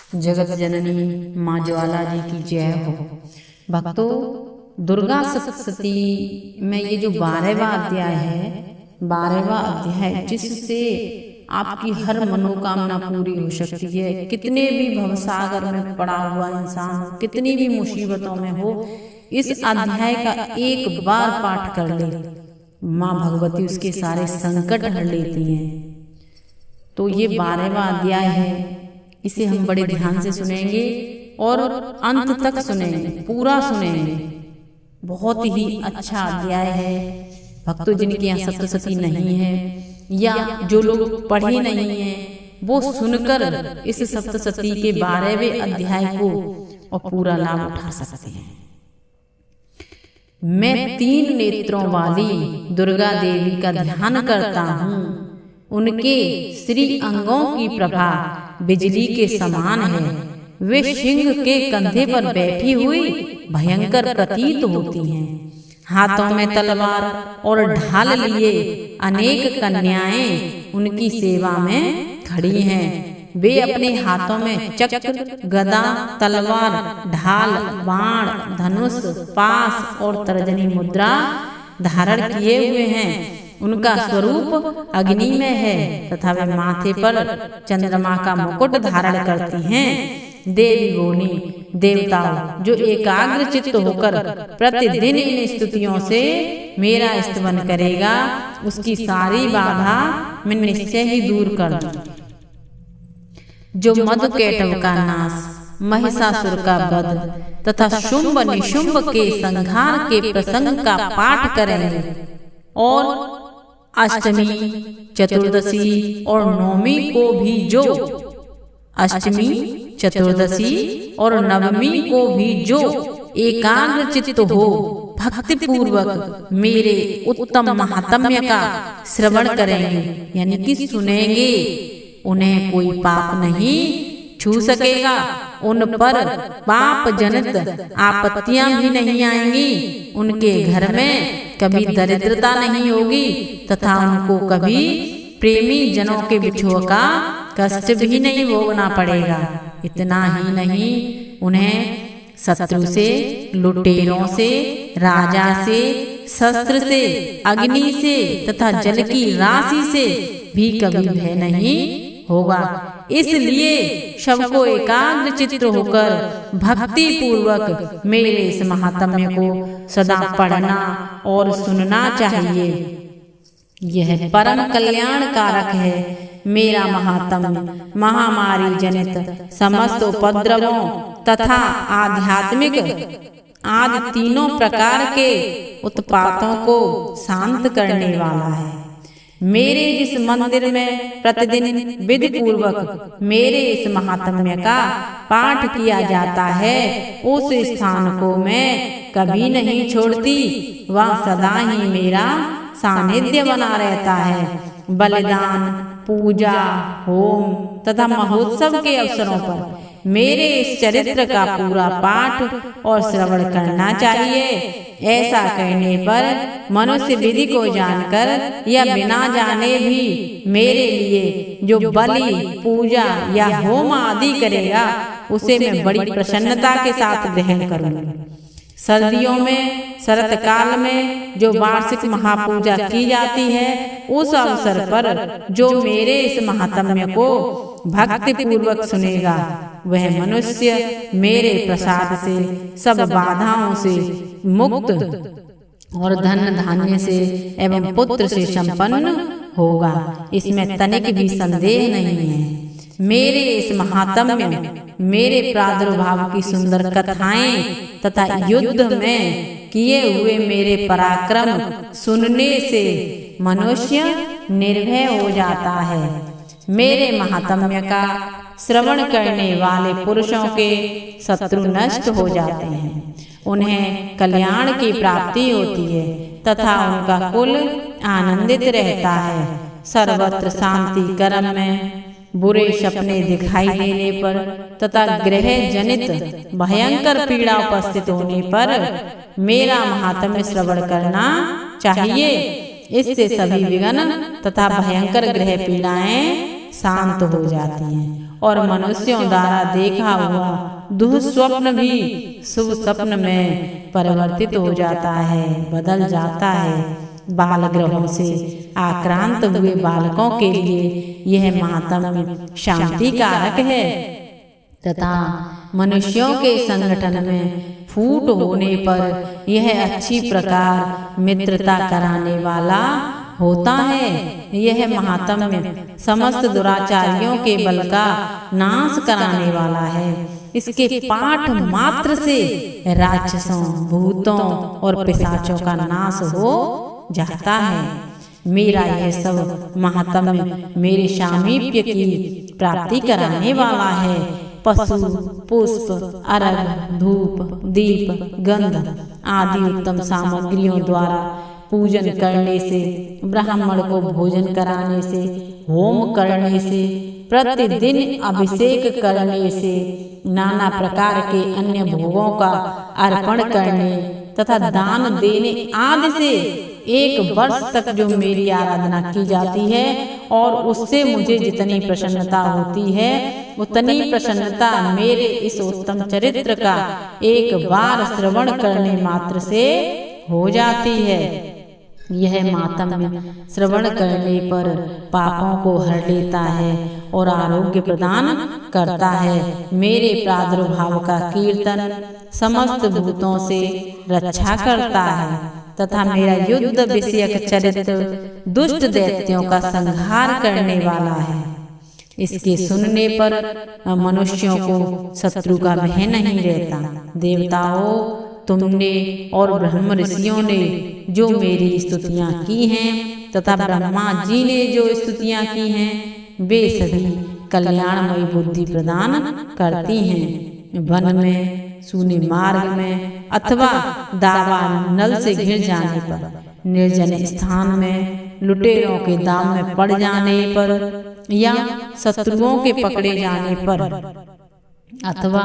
जगत जननी माँ ज्वाला जी की जय हो। भक्तों, दुर्गा सप्तशती में ये जो 12वां अध्याय है, 12वां अध्याय जिससे आपकी हर मनोकामना पूरी हो सकती है। कितने भी भवसागर में पड़ा हुआ इंसान हो, कितनी भी मुसीबतों में हो, इस अध्याय का एक बार पाठ कर ले, माँ भगवती उसके सारे संकट हर लेती हैं। तो ये 12वां अध्याय है, इसे हम बड़े ध्यान से सुनेंगे और अंत तक सुनेंगे, पूरा सुनेंगे। बहुत ही अच्छा अध्याय है। भक्तों, जिनके यहाँ सप्तशती नहीं है या जो लोग पढ़े नहीं हैं, वो सुनकर इस सप्तशती के 12वें अध्याय को और पूरा लाभ उठा सकते हैं। मैं 3 नेत्रों वाली दुर्गा देवी का ध्यान करता हूँ। उनके श्री अंगों की प्रभा बिजली के समान है। वे सिंह के कंधे पर बैठी हुई भयंकर प्रतीत होती हैं। हाथों में तलवार और ढाल लिए अनेक कन्याएं उनकी सेवा में खड़ी हैं। वे अपने हाथों में चक्र, गदा, तलवार, ढाल, बाण, धनुष, पास और तर्जनी मुद्रा धारण किए हुए हैं। उनका स्वरूप अग्नि में है तथा वे माथे पर चंद्रमा का मुकुट धारण करती हैं। देवी बोली, देवताओं, जो एकाग्र चित्त होकर प्रतिदिन इन स्तुतियों से मेरा स्तवन करेगा, उसकी सारी बाधा मैं निश्चय ही दूर कर दूंगी। जो मधुकैटभ का नाश, महिषासुर का वध तथा शुंभ निशुंभ के संहार के प्रसंग का पाठ करेंगे और अष्टमी, चतुर्दशी और नवमी को भी जो अष्टमी, चतुर्दशी और नवमी को भी जो एकाग्र चित्त हो भक्ति पूर्वक मेरे उत्तम महात्म्य का श्रवण करेंगे, यानी कि सुनेंगे, उन्हें कोई पाप नहीं छू सकेगा। उन पर पाप जनित आपत्तियां भी नहीं आएंगी। उनके घर में कभी दरिद्रता नहीं होगी तथा उनको कभी प्रेमी जनों के बिछोह का कष्ट भी नहीं भोगना पड़ेगा। इतना ही नहीं, उन्हें शत्रु से, लुटेरों से, राजा से, शस्त्र से, अग्नि से तथा जल की राशि से भी कभी भय नहीं होगा। इसलिए सबको एकाग्र चित्त होकर भक्ति पूर्वक मेरे इस महात्म्य को सदा पढ़ना और सुनना चाहिए। यह परम कल्याण कारक है। मेरा महात्म्य महामारी जनित समस्त उपद्रवों तथा आध्यात्मिक आदि तीनों प्रकार के उत्पातों को शांत करने वाला है। मेरे जिस मंदिर में प्रतिदिन विधि पूर्वक मेरे इस महात्म्य का पाठ किया जाता है, उस स्थान को मैं कभी नहीं छोड़ती। वह सदा ही मेरा सानिध्य बना रहता है। बलिदान, पूजा, होम तथा महोत्सव के अवसरों पर मेरे इस चरित्र का पूरा पाठ और श्रवण करना चाहिए। ऐसा करने पर मनुष्य विधि को जानकर या बिना जाने भी मेरे लिए जो बलि, पूजा या होम आदि करेगा, उसे मैं बड़ी प्रसन्नता के साथ ग्रहण करूंगी। सर्दियों में, शरत काल में जो वार्षिक महापूजा की जाती है, उस अवसर पर जो मेरे इस महात्म्य को भक्ति पूर्वक सुनेगा, वह मनुष्य मेरे प्रसाद से सब बाधाओं से मुक्त और धन धान्य से एवं पुत्र से संपन्न होगा। इसमें तनिक भी संदेह नहीं है। मेरे इस महात्म्य, मेरे प्रादुर्भाव की सुंदर कथाएं तथा युद्ध में किए हुए मेरे पराक्रम सुनने से मनुष्य निर्भय हो जाता है। मेरे महात्म्य का श्रवण करने वाले पुरुषों के शत्रु नष्ट हो जाते हैं। उन्हें कल्याण की प्राप्ति होती है तथा उनका कुल आनंदित रहता है। सर्वत्र शांति कर्म में बुरे सपने दिखाई देने पर तथा ग्रह जनित भयंकर पीड़ा उपस्थित होने पर मेरा महात्म्य श्रवण करना चाहिए। इससे सभी विघ्न तथा भयंकर ग्रह पीड़ाएं शांत हो जाती हैं और मनुष्यों द्वारा देखा हुआ दुःस्वप्न भी शुभ स्वप्न में परिवर्तित हो जाता है, बदल जाता है। बाल ग्रहों से आक्रांत हुए बालकों के लिए यह महात्म्य शांति कारक है तथा मनुष्यों के संगठन में फूट होने पर यह अच्छी प्रकार मित्रता कराने वाला होता है। यह महात्म्य समस्त दुराचारियों के बल का नाश कराने वाला है। इसके पाठ मात्र से राक्षसों, भूतों और पिशाचों का नाश हो जाता है। मेरा यह सब महात्म्य मेरे सामीप्य की प्राप्ति कराने वाला है। पशु, पुष्प, अर्घ, धूप, दीप, गंध आदि उत्तम सामग्रियों द्वारा पूजन करने से, ब्राह्मण को भोजन कराने से, होम करने से, प्रतिदिन अभिषेक करने से, नाना प्रकार के अन्य भोगों का अर्पण करने तथा दान देने आदि से 1 वर्ष तक जो मेरी आराधना की जाती है और उससे मुझे जितनी प्रसन्नता होती है उतनी प्रसन्नता मेरे इस उत्तम चरित्र का एक बार श्रवण करने मात्र से हो जाती है। यह महात्म्य श्रवण करने पर पापों को हर लेता है और आरोग्य प्रदान करता है। मेरे प्रादुर्भाव का कीर्तन समस्त भूतों से रक्षा करता है तथा मेरा युद्ध विषयक चरित्र दुष्ट दैत्यों का संहार करने वाला है। इसके सुनने पर मनुष्यों को शत्रु का भय नहीं रहता। देवताओं, तुमने और ब्रह्म ऋषियों ने जो मेरी स्तुतियां की हैं तथा ब्रह्मा जी ने जो स्तुतियां की हैं वे सभी कल्याणमयी बुद्धि प्रदान करती हैं। वन में, सूने मार्ग में अथवा दावा नल से घिर जाने पर, निर्जन स्थान में लुटेरों के दाम में पड़ जाने पर या शत्रुओं के पकड़े जाने पर अथवा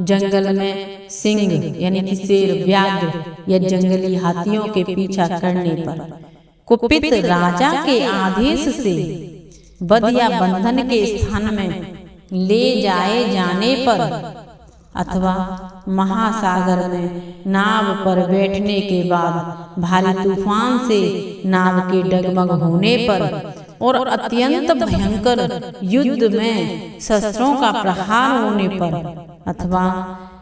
जंगल में सिंह यानी कि शेर, व्याघ्र या जंगली हाथियों के पीछा करने पर, कुपित राजा के आदेश से वध या बंधन के स्थान में ले जाए जाने पर अथवा महासागर में नाव पर बैठने के बाद भारी तूफान से नाव के डगमग होने पर और अत्यंत भयंकर युद्ध में शस्त्रों का प्रहार होने पर अथवा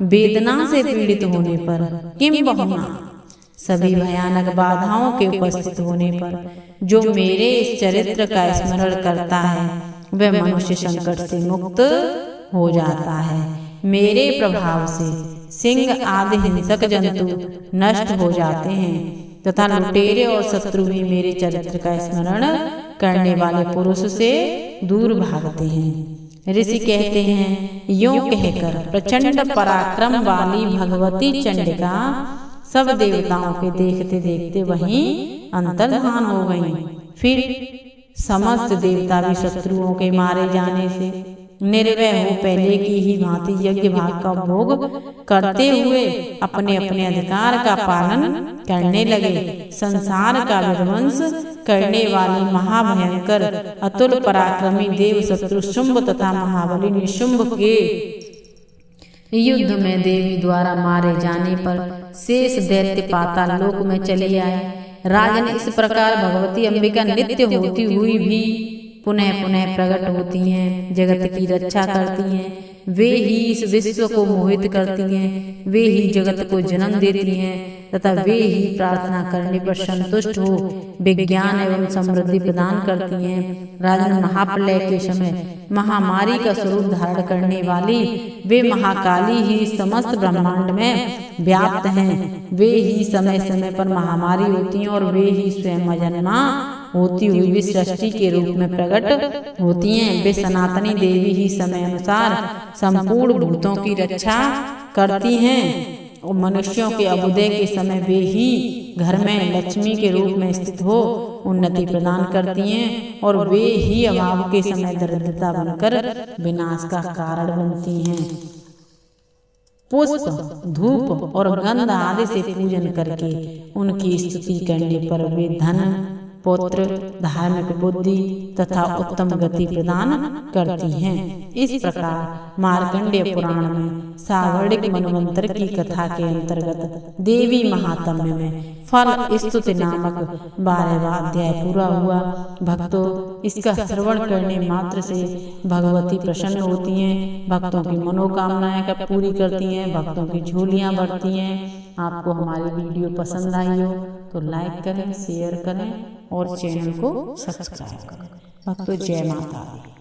वेदना से पीड़ित होने पर, किंबहुना सभी भयानक बाधाओं के उपस्थित होने पर जो मेरे इस चरित्र का स्मरण करता है वह मनुष्य संकट से मुक्त हो जाता है। मेरे प्रभाव से सिंह आदि हिंसक जंतु नष्ट हो जाते हैं तथा लुटेरे और शत्रु भी मेरे चरित्र का स्मरण करने वाले पुरुष से दूर भागते हैं। ऋषि कहते हैं, यूं कहकर प्रचंड पराक्रम वाली भगवती चंडिका सब देवताओं के देखते देखते वहीं अंतर्धान हो गईं। फिर समस्त देवता भी शत्रुओं के मारे जाने से निर्भय हो पहले की ही भांति यज्ञ भाग का भोग करते हुए अपने अपने अधिकार का पालन करने लगे। संसार का विध्वंस करने वाली महाभयंकर अतुल पराक्रमी देव शत्रु शुंभ तथा महाबली निशुंभ के युद्ध में देवी द्वारा मारे जाने पर शेष दैत्य पाताल लोक में चले आए। राजन, इस प्रकार भगवती अंबिका नित्य होती हुई भी पुनः पुनः प्रकट होती हैं, जगत की रक्षा करती हैं। वे ही इस विश्व को मोहित करती हैं, वे ही जगत को जन्म देती हैं तथा वे ही प्रार्थना करने पर संतुष्ट हो विज्ञान एवं समृद्धि प्रदान करती हैं। राजन, महाप्रलय के समय महामारी का स्वरूप धारण करने वाली वे महाकाली ही समस्त ब्रह्मांड में व्याप्त हैं। वे ही समय समय पर महामारी होती हैं और वे ही स्वयं अजन्मा होती हुई भी सृष्टि के रूप में प्रकट होती हैं। वे सनातनी देवी ही समय अनुसार संपूर्ण भूतों की रक्षा करती हैं और मनुष्यों के अभ्युदय के समय वे ही घर में लक्ष्मी के रूप में स्थित हो उन्नति प्रदान करती हैं और वे ही अभाव के समय दरिद्रता बनकर विनाश का कारण बनती हैं। पुष्प, धूप और गंध आदि से पूजन करके उनकी स्तुति करने पर वे धन, पौत्र, धार्मिक बुद्धि तथा उत्तम गति प्रदान करती हैं। इस प्रकार मार्कंडेय पुराण में सावर्णिक मनवंतर की कथा के अंतर्गत देवी महात्म्य में फल स्तुति नामक 12वां अध्याय पूरा हुआ। भक्तों, इसका श्रवण करने मात्र से भगवती प्रसन्न होती हैं, भक्तों की मनोकामनाएं का पूरी करती हैं, भक्तों की झोलियां भरती हैं। आपको हमारी वीडियो पसंद आई हो तो लाइक करें, शेयर करें और चैनल को सब्सक्राइब करें। भक्तों, जय माता दी।